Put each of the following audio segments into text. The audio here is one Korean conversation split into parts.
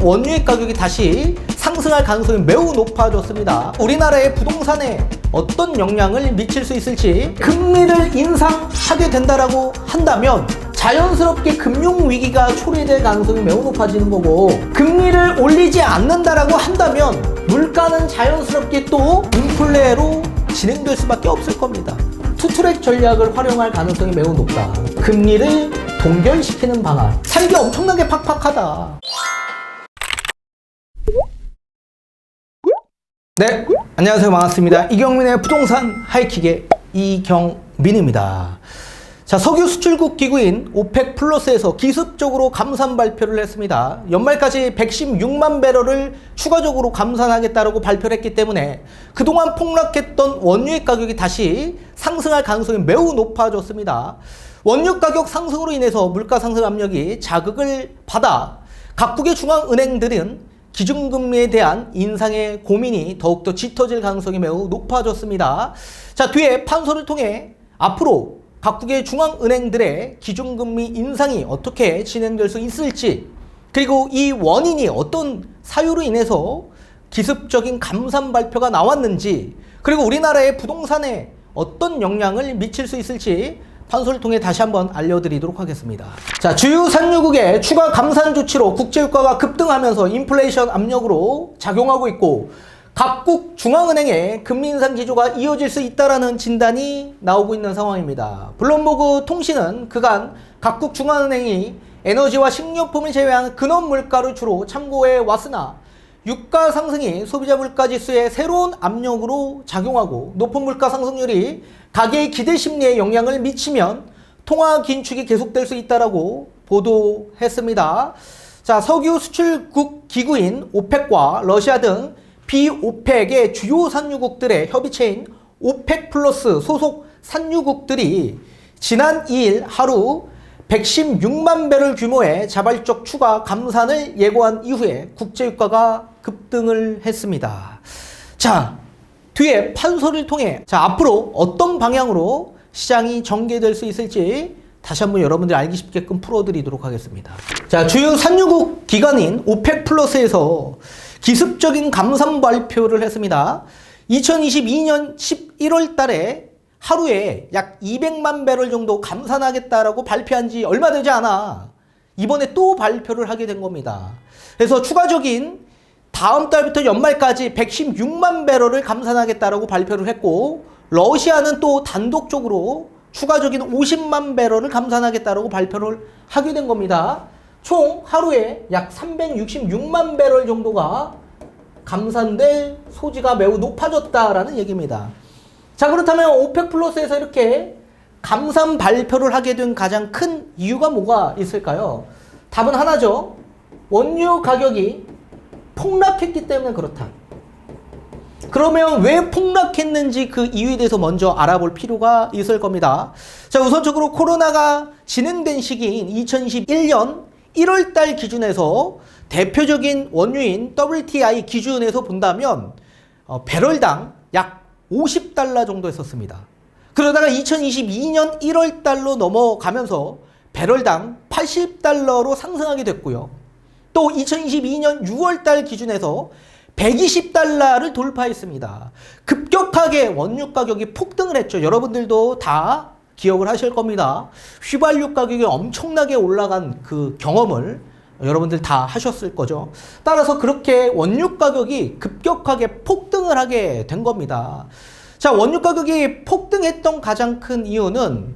원유의 가격이 다시 상승할 가능성이 매우 높아졌습니다. 우리나라의 부동산에 어떤 영향을 미칠 수 있을지, 금리를 인상하게 된다라고 한다면 자연스럽게 금융위기가 초래될 가능성이 매우 높아지는 거고, 금리를 올리지 않는다라고 한다면 물가는 자연스럽게 또 인플레로 진행될 수밖에 없을 겁니다. 투트랙 전략을 활용할 가능성이 매우 높다. 금리를 동결시키는 방안. 살기 엄청나게 팍팍하다. 네, 안녕하세요. 반갑습니다. 이경민의 부동산 하이킥의 이경민입니다. 자, 석유 수출국 기구인 오펙 플러스에서 기습적으로 감산 발표를 했습니다. 연말까지 116만 배럴을 추가적으로 감산하겠다고 발표를 했기 때문에 그동안 폭락했던 원유의 가격이 다시 상승할 가능성이 매우 높아졌습니다. 원유 가격 상승으로 인해서 물가 상승 압력이 자극을 받아 각국의 중앙은행들은 기준금리에 대한 인상의 고민이 더욱더 짙어질 가능성이 매우 높아졌습니다. 자, 뒤에 판서를 통해 앞으로 각국의 중앙은행들의 기준금리 인상이 어떻게 진행될 수 있을지, 그리고 이 원인이 어떤 사유로 인해서 기습적인 감산 발표가 나왔는지, 그리고 우리나라의 부동산에 어떤 영향을 미칠 수 있을지 판서를 통해 다시 한번 알려드리도록 하겠습니다. 자, 주요 산유국의 추가 감산 조치로 국제유가가 급등하면서 인플레이션 압력으로 작용하고 있고, 각국 중앙은행의 금리 인상 기조가 이어질 수 있다는 진단이 나오고 있는 상황입니다. 블룸버그 통신은 그간 각국 중앙은행이 에너지와 식료품을 제외한 근원 물가를 주로 참고해 왔으나 유가 상승이 소비자 물가 지수에 새로운 압력으로 작용하고 높은 물가 상승률이 가계의 기대 심리에 영향을 미치면 통화 긴축이 계속될 수 있다라고 보도했습니다. 자, 석유 수출국 기구인 오펙과 러시아 등 비오펙의 주요 산유국들의 협의체인 오펙 플러스 소속 산유국들이 지난 2일 하루 116만 배럴 규모의 자발적 추가 감산을 예고한 이후에 국제유가가 급등을 했습니다. 자, 뒤에 판서를 통해 앞으로 어떤 방향으로 시장이 전개될 수 있을지 다시 한번 여러분들이 알기 쉽게끔 풀어드리도록 하겠습니다. 자, 주요 산유국 기관인 오펙 플러스에서 기습적인 감산 발표를 했습니다. 2022년 11월 달에 하루에 약 200만 배럴 정도 감산하겠다라고 발표한 지 얼마 되지 않아 이번에 또 발표를 하게 된 겁니다. 그래서 추가적인 다음 달부터 연말까지 116만 배럴을 감산하겠다라고 발표를 했고, 러시아는 또 단독적으로 추가적인 50만 배럴을 감산하겠다라고 발표를 하게 된 겁니다. 총 하루에 약 366만 배럴 정도가 감산될 소지가 매우 높아졌다라는 얘기입니다. 자, 그렇다면 오펙 플러스에서 이렇게 감산 발표를 하게 된 가장 큰 이유가 뭐가 있을까요? 답은 하나죠. 원유 가격이 폭락했기 때문에 그렇다. 그러면 왜 폭락했는지 그 이유에 대해서 먼저 알아볼 필요가 있을 겁니다. 자, 우선적으로 코로나가 진행된 시기인 2021년 1월 달 기준에서 대표적인 원유인 WTI 기준에서 본다면 배럴당 약 50달러 정도 했었습니다. 그러다가 2022년 1월 달로 넘어가면서 배럴당 80달러로 상승하게 됐고요. 또 2022년 6월 달 기준에서 120달러를 돌파했습니다. 급격하게 원유 가격이 폭등을 했죠. 여러분들도 다 기억을 하실 겁니다. 휘발유 가격이 엄청나게 올라간 그 경험을 여러분들 다 하셨을 거죠. 따라서 그렇게 원유 가격이 급격하게 폭등을 하게 된 겁니다. 자, 원유 가격이 폭등했던 가장 큰 이유는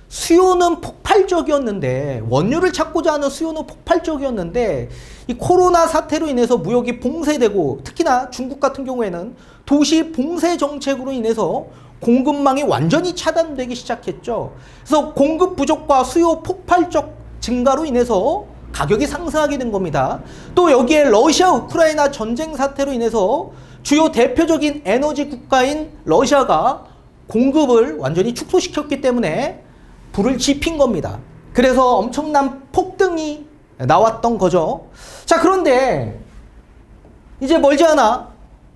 수요는 폭발적이었는데, 원유를 찾고자 하는 수요는 폭발적이었는데, 이 코로나 사태로 인해서 무역이 봉쇄되고, 특히나 중국 같은 경우에는 도시 봉쇄 정책으로 인해서 공급망이 완전히 차단되기 시작했죠. 그래서 공급 부족과 수요 폭발적 증가로 인해서 가격이 상승하게 된 겁니다. 또 여기에 러시아 우크라이나 전쟁 사태로 인해서 주요 대표적인 에너지 국가인 러시아가 공급을 완전히 축소시켰기 때문에 불을 지핀 겁니다. 그래서 엄청난 폭등이 나왔던 거죠. 자, 그런데 이제 멀지 않아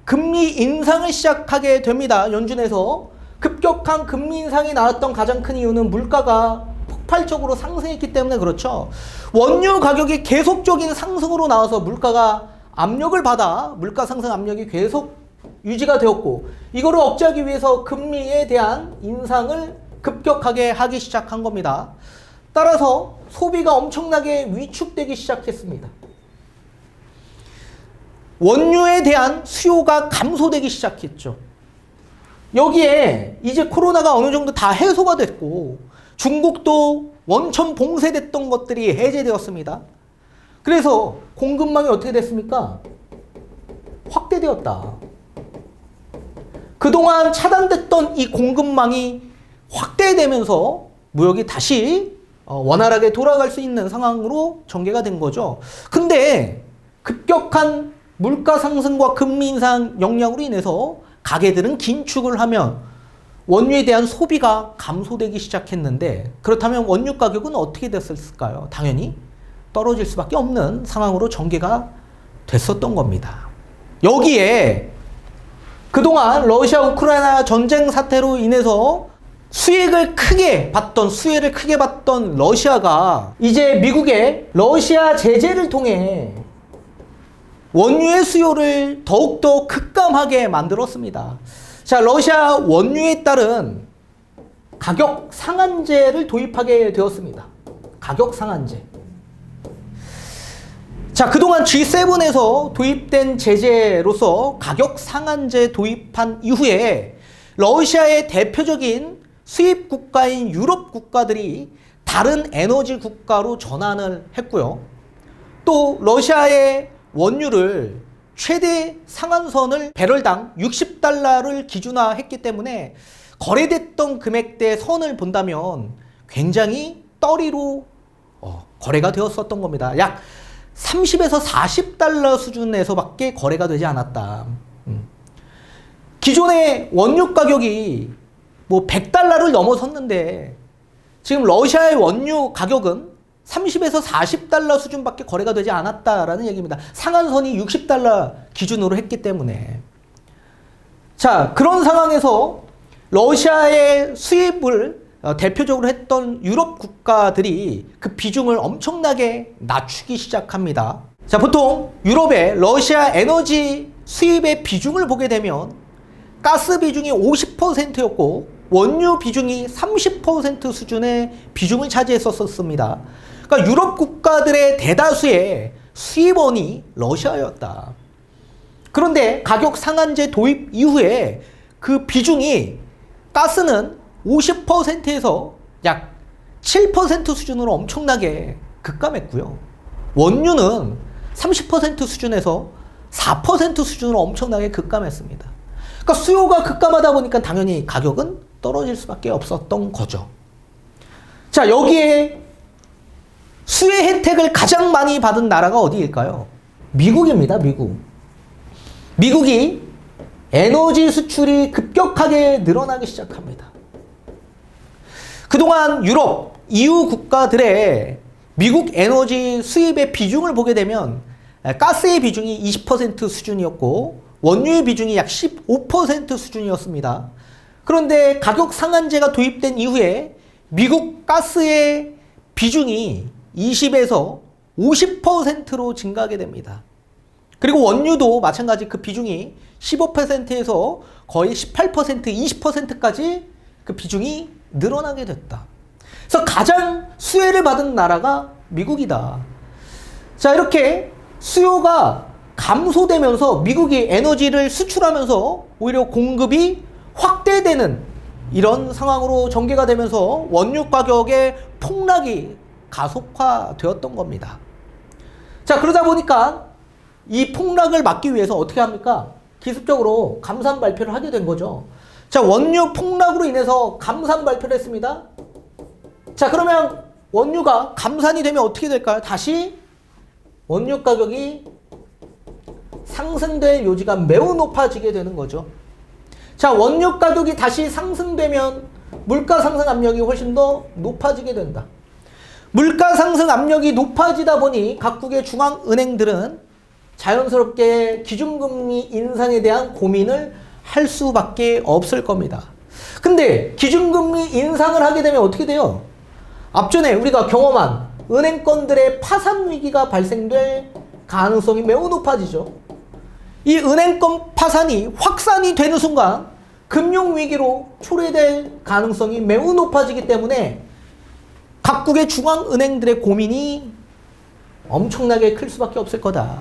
금리 인상을 시작하게 됩니다. 연준에서 급격한 금리 인상이 나왔던 가장 큰 이유는 물가가 폭발적으로 상승했기 때문에 그렇죠. 원유 가격이 계속적인 상승으로 나와서 물가가 압력을 받아 물가 상승 압력이 계속 유지가 되었고, 이거를 억제하기 위해서 금리에 대한 인상을 급격하게 하기 시작한 겁니다. 따라서 소비가 엄청나게 위축되기 시작했습니다. 원유에 대한 수요가 감소되기 시작했죠. 여기에 이제 코로나가 어느 정도 다 해소가 됐고, 중국도 원천 봉쇄됐던 것들이 해제되었습니다. 그래서 공급망이 어떻게 됐습니까? 확대되었다. 그동안 차단됐던 이 공급망이 확대되면서 무역이 다시 원활하게 돌아갈 수 있는 상황으로 전개가 된 거죠. 근데 급격한 물가 상승과 금리 인상 영향으로 인해서 가게들은 긴축을 하면 원유에 대한 소비가 감소되기 시작했는데, 그렇다면 원유 가격은 어떻게 됐을까요? 당연히 떨어질 수밖에 없는 상황으로 전개가 됐었던 겁니다. 여기에 그동안 러시아 우크라이나 전쟁 사태로 인해서 수혜를 크게 받던 러시아가 이제 미국의 러시아 제재를 통해 원유의 수요를 더욱더 급감하게 만들었습니다. 자, 러시아 원유에 따른 가격 상한제를 도입하게 되었습니다. 가격 상한제. 자, 그동안 G7에서 도입된 제재로서 가격 상한제 도입한 이후에 러시아의 대표적인 수입 국가인 유럽 국가들이 다른 에너지 국가로 전환을 했고요. 또 러시아의 원유를 최대 상한선을 배럴당 60달러를 기준화했기 때문에 거래됐던 금액대 선을 본다면 굉장히 떨이로 거래가 되었었던 겁니다. 약 30에서 40달러 수준에서밖에 거래가 되지 않았다. 기존의 원유 가격이 뭐 100달러를 넘어섰는데 지금 러시아의 원유 가격은 30에서 40달러 수준밖에 거래가 되지 않았다라는 얘기입니다. 상한선이 60달러 기준으로 했기 때문에. 자, 그런 상황에서 러시아의 수입을 대표적으로 했던 유럽 국가들이 그 비중을 엄청나게 낮추기 시작합니다. 자, 보통 유럽의 러시아 에너지 수입의 비중을 보게 되면 가스 비중이 50%였고 원유 비중이 30% 수준의 비중을 차지했었습니다. 그러니까 유럽 국가들의 대다수의 수입원이 러시아였다. 그런데 가격 상한제 도입 이후에 그 비중이 가스는 50%에서 약 7% 수준으로 엄청나게 급감했고요. 원유는 30% 수준에서 4% 수준으로 엄청나게 급감했습니다. 그러니까 수요가 급감하다 보니까 당연히 가격은 떨어질 수밖에 없었던 거죠. 자, 여기에 수혜 혜택을 가장 많이 받은 나라가 어디일까요? 미국입니다. 미국이 에너지 수출이 급격하게 늘어나기 시작합니다. 그동안 유럽, EU 국가들의 미국 에너지 수입의 비중을 보게 되면 가스의 비중이 20% 수준이었고 원유의 비중이 약 15% 수준이었습니다. 그런데 가격 상한제가 도입된 이후에 미국 가스의 비중이 20에서 50%로 증가하게 됩니다. 그리고 원유도 마찬가지 그 비중이 15%에서 거의 18%, 20%까지 그 비중이 늘어나게 됐다. 그래서 가장 수혜를 받은 나라가 미국이다. 자, 이렇게 수요가 감소되면서 미국이 에너지를 수출하면서 오히려 공급이 확대되는 이런 상황으로 전개가 되면서 원유 가격의 폭락이 가속화되었던 겁니다. 자, 그러다 보니까 이 폭락을 막기 위해서 어떻게 합니까? 기습적으로 감산 발표를 하게 된 거죠. 자, 원유 폭락으로 인해서 감산 발표를 했습니다. 자, 그러면 원유가 감산이 되면 어떻게 될까요? 다시 원유 가격이 상승될 요지가 매우 높아지게 되는 거죠. 자, 원유 가격이 다시 상승되면 물가 상승 압력이 훨씬 더 높아지게 된다. 물가 상승 압력이 높아지다 보니 각국의 중앙은행들은 자연스럽게 기준금리 인상에 대한 고민을 할 수밖에 없을 겁니다. 근데 기준금리 인상을 하게 되면 어떻게 돼요? 앞전에 우리가 경험한 은행권들의 파산 위기가 발생될 가능성이 매우 높아지죠. 이 은행권 파산이 확산이 되는 순간 금융위기로 초래될 가능성이 매우 높아지기 때문에 각국의 중앙은행들의 고민이 엄청나게 클 수밖에 없을 거다.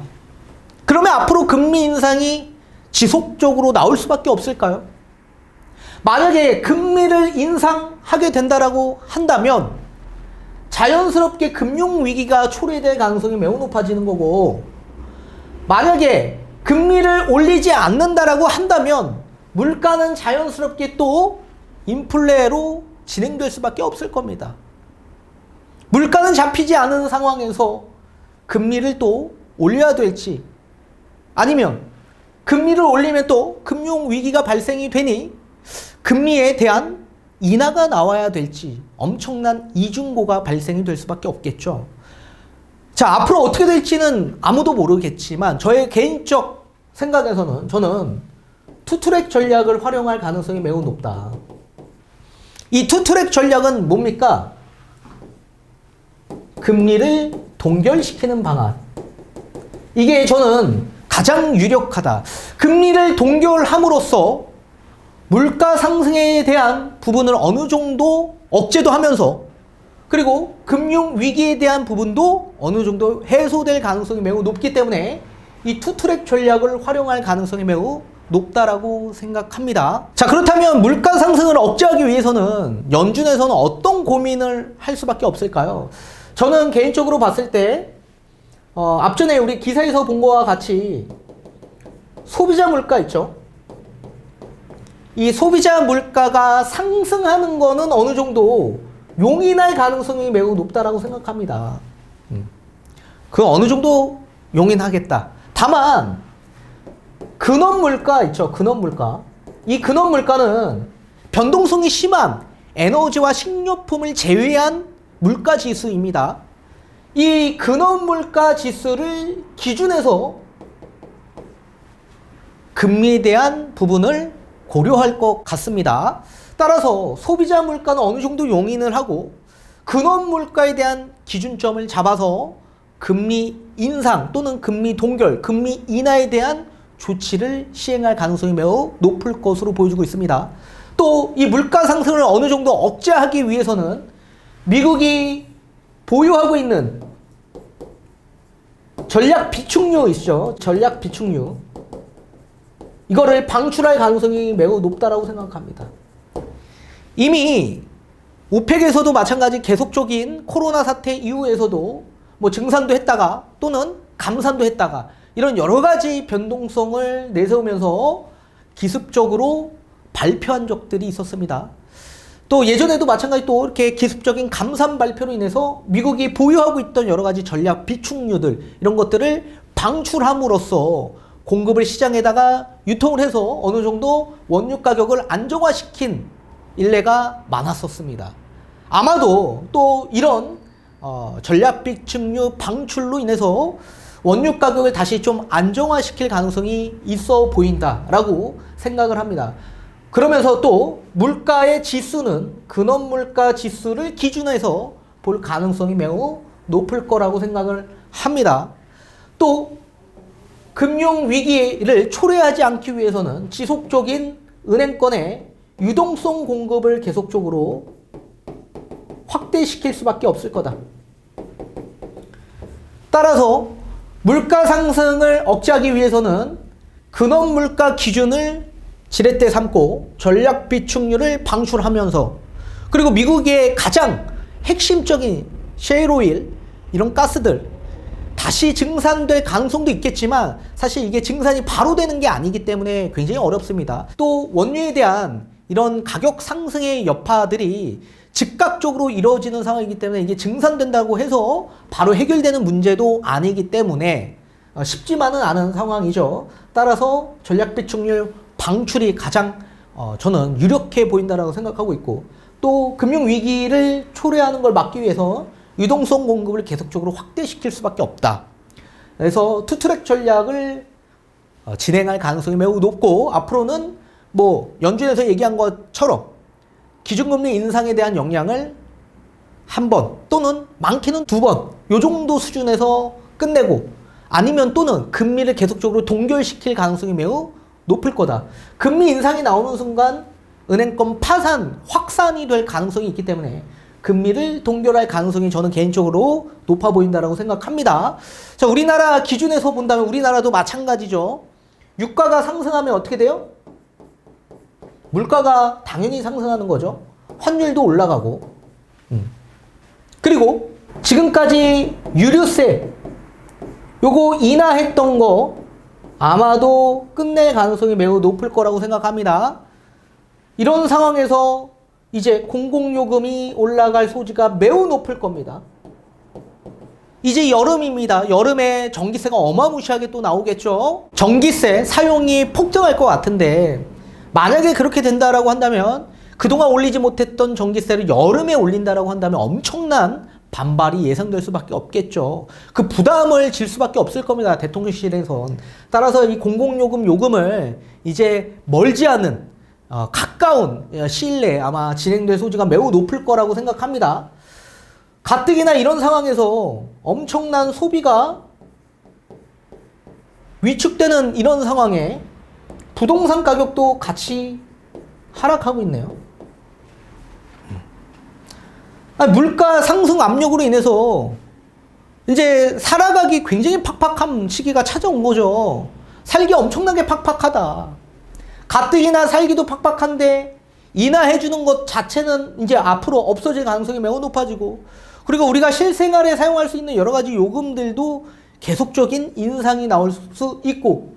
그러면 앞으로 금리 인상이 지속적으로 나올 수밖에 없을까요? 만약에 금리를 인상하게 된다라고 한다면 자연스럽게 금융위기가 초래될 가능성이 매우 높아지는 거고, 만약에 금리를 올리지 않는다라고 한다면 물가는 자연스럽게 또 인플레로 진행될 수밖에 없을 겁니다. 물가는 잡히지 않은 상황에서 금리를 또 올려야 될지, 아니면 금리를 올리면 또 금융위기가 발생이 되니 금리에 대한 인하가 나와야 될지 엄청난 이중고가 발생이 될 수밖에 없겠죠. 자, 앞으로 어떻게 될지는 아무도 모르겠지만 저의 개인적 생각에서는 저는 투트랙 전략을 활용할 가능성이 매우 높다. 이 투트랙 전략은 뭡니까? 금리를 동결시키는 방안. 이게 저는 가장 유력하다. 금리를 동결함으로써 물가 상승에 대한 부분을 어느 정도 억제도 하면서, 그리고 금융 위기에 대한 부분도 어느 정도 해소될 가능성이 매우 높기 때문에 이 투트랙 전략을 활용할 가능성이 매우 높다라고 생각합니다. 자, 그렇다면 물가 상승을 억제하기 위해서는 연준에서는 어떤 고민을 할 수밖에 없을까요? 저는 개인적으로 봤을 때 앞전에 우리 기사에서 본 거와 같이 소비자 물가 있죠? 이 소비자 물가가 상승하는 거는 어느 정도 용인할 가능성이 매우 높다라고 생각합니다. 그 어느 정도 용인하겠다. 다만 근원 물가 있죠. 근원 물가. 이 근원 물가는 변동성이 심한 에너지와 식료품을 제외한 물가 지수입니다. 이 근원 물가 지수를 기준해서 금리에 대한 부분을 고려할 것 같습니다. 따라서 소비자 물가는 어느 정도 용인을 하고 근원 물가에 대한 기준점을 잡아서 금리 인상 또는 금리 동결, 금리 인하에 대한 조치를 시행할 가능성이 매우 높을 것으로 보여지고 있습니다. 또 이 물가 상승을 어느 정도 억제하기 위해서는 미국이 보유하고 있는 전략 비축유 있죠. 전략 비축유. 이거를 방출할 가능성이 매우 높다라고 생각합니다. 이미 오펙에서도 마찬가지 계속적인 코로나 사태 이후에서도 뭐 증산도 했다가 또는 감산도 했다가 이런 여러 가지 변동성을 내세우면서 기습적으로 발표한 적들이 있었습니다. 또 예전에도 마찬가지 또 이렇게 기습적인 감산 발표로 인해서 미국이 보유하고 있던 여러 가지 전략 비축유들 이런 것들을 방출함으로써 공급을 시장에다가 유통을 해서 어느 정도 원유 가격을 안정화시킨 일례가 많았었습니다. 아마도 또 이런 전략 비축유 방출로 인해서 원유 가격을 다시 좀 안정화시킬 가능성이 있어 보인다라고 생각을 합니다. 그러면서 또 물가의 지수는 근원 물가 지수를 기준해서 볼 가능성이 매우 높을 거라고 생각을 합니다. 또 금융 위기를 초래하지 않기 위해서는 지속적인 은행권의 유동성 공급을 계속적으로 확대시킬 수밖에 없을 거다. 따라서 물가 상승을 억제하기 위해서는 근원 물가 기준을 지렛대 삼고 전략 비축유를 방출하면서, 그리고 미국의 가장 핵심적인 셰일오일 이런 가스들 다시 증산될 가능성도 있겠지만 사실 이게 증산이 바로 되는 게 아니기 때문에 굉장히 어렵습니다. 또 원유에 대한 이런 가격 상승의 여파들이 즉각적으로 이루어지는 상황이기 때문에 이게 증산된다고 해서 바로 해결되는 문제도 아니기 때문에 쉽지만은 않은 상황이죠. 따라서 전략 비축유 방출이 가장 저는 유력해 보인다라고 생각하고 있고, 또 금융 위기를 초래하는 걸 막기 위해서 유동성 공급을 계속적으로 확대시킬 수밖에 없다. 그래서 투트랙 전략을 진행할 가능성이 매우 높고, 앞으로는 뭐 연준에서 얘기한 것처럼 기준금리 인상에 대한 영향을 한 번 또는 많게는 두 번 요 정도 수준에서 끝내고 아니면 또는 금리를 계속적으로 동결시킬 가능성이 매우 높을 거다. 금리 인상이 나오는 순간 은행권 파산, 확산이 될 가능성이 있기 때문에 금리를 동결할 가능성이 저는 개인적으로 높아 보인다라고 생각합니다. 자, 우리나라 기준에서 본다면 우리나라도 마찬가지죠. 유가가 상승하면 어떻게 돼요? 물가가 당연히 상승하는 거죠. 환율도 올라가고. 그리고 지금까지 유류세 요거 인하했던 거 아마도 끝낼 가능성이 매우 높을 거라고 생각합니다. 이런 상황에서 이제 공공요금이 올라갈 소지가 매우 높을 겁니다. 이제 여름입니다. 여름에 전기세가 어마무시하게 또 나오겠죠. 전기세 사용이 폭등할 것 같은데 만약에 그렇게 된다라고 한다면 그동안 올리지 못했던 전기세를 여름에 올린다라고 한다면 엄청난 반발이 예상될 수밖에 없겠죠. 그 부담을 질 수밖에 없을 겁니다. 대통령실에선. 따라서 이 공공요금 요금을 이제 멀지 않은 가까운 시일 내에 아마 진행될 소지가 매우 높을 거라고 생각합니다. 가뜩이나 이런 상황에서 엄청난 소비가 위축되는 이런 상황에 부동산 가격도 같이 하락하고 있네요. 물가 상승 압력으로 인해서 이제 살아가기 굉장히 팍팍한 시기가 찾아온 거죠. 살기 엄청나게 팍팍하다. 가뜩이나 살기도 팍팍한데 인하해주는 것 자체는 이제 앞으로 없어질 가능성이 매우 높아지고 그리고 우리가 실생활에 사용할 수 있는 여러 가지 요금들도 계속적인 인상이 나올 수 있고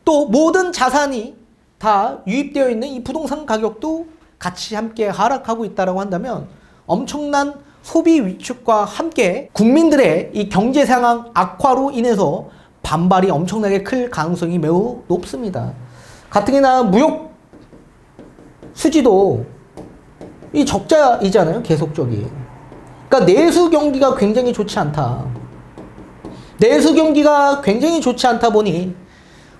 또 모든 자산이 다 유입되어 있는 이 부동산 가격도 같이 함께 하락하고 있다고 한다면 엄청난 소비 위축과 함께 국민들의 이 경제 상황 악화로 인해서 반발이 엄청나게 클 가능성이 매우 높습니다. 가뜩이나 무역 수지도 이 적자이잖아요. 계속적인. 그러니까 내수 경기가 굉장히 좋지 않다. 내수 경기가 굉장히 좋지 않다 보니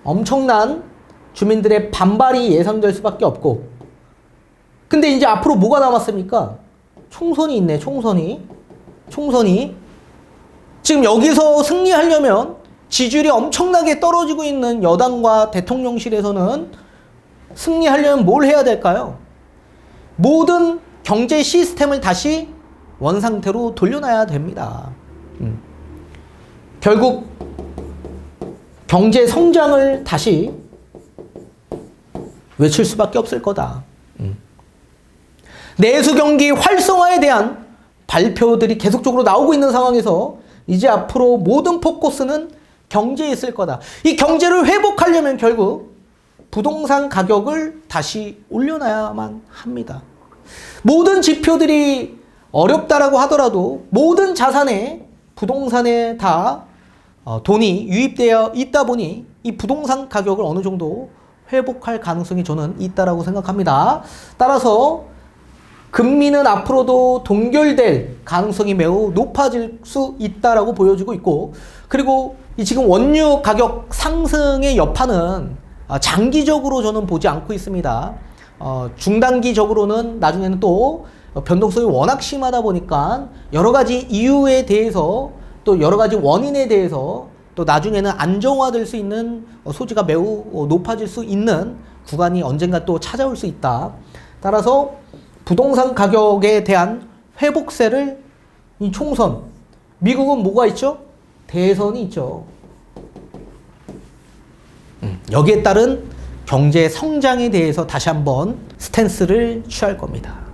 엄청난 주민들의 반발이 예상될 수밖에 없고 근데 이제 앞으로 뭐가 남았습니까? 총선이 있네. 총선이 지금 여기서 승리하려면 지지율이 엄청나게 떨어지고 있는 여당과 대통령실에서는 승리하려면 뭘 해야 될까요? 모든 경제 시스템을 다시 원상태로 돌려놔야 됩니다. 결국 경제 성장을 다시 외칠 수밖에 없을 거다. 내수 경기 활성화에 대한 발표들이 계속적으로 나오고 있는 상황에서 이제 앞으로 모든 포커스는 경제에 있을 거다. 이 경제를 회복하려면 결국 부동산 가격을 다시 올려놔야만 합니다. 모든 지표들이 어렵다라고 하더라도 모든 자산에 부동산에 다 돈이 유입되어 있다 보니 이 부동산 가격을 어느 정도 회복할 가능성이 저는 있다라고 생각합니다. 따라서 금리는 앞으로도 동결될 가능성이 매우 높아질 수 있다라고 보여지고 있고 그리고 이 지금 원유 가격 상승의 여파는 장기적으로 저는 보지 않고 있습니다. 중단기적으로는 나중에는 또 변동성이 워낙 심하다 보니까 여러 가지 이유에 대해서 또 여러 가지 원인에 대해서 또 나중에는 안정화될 수 있는 소지가 매우 높아질 수 있는 구간이 언젠가 또 찾아올 수 있다. 따라서 부동산 가격에 대한 회복세를 이 총선, 미국은 뭐가 있죠? 대선이 있죠. 여기에 따른 경제 성장에 대해서 다시 한번 스탠스를 취할 겁니다.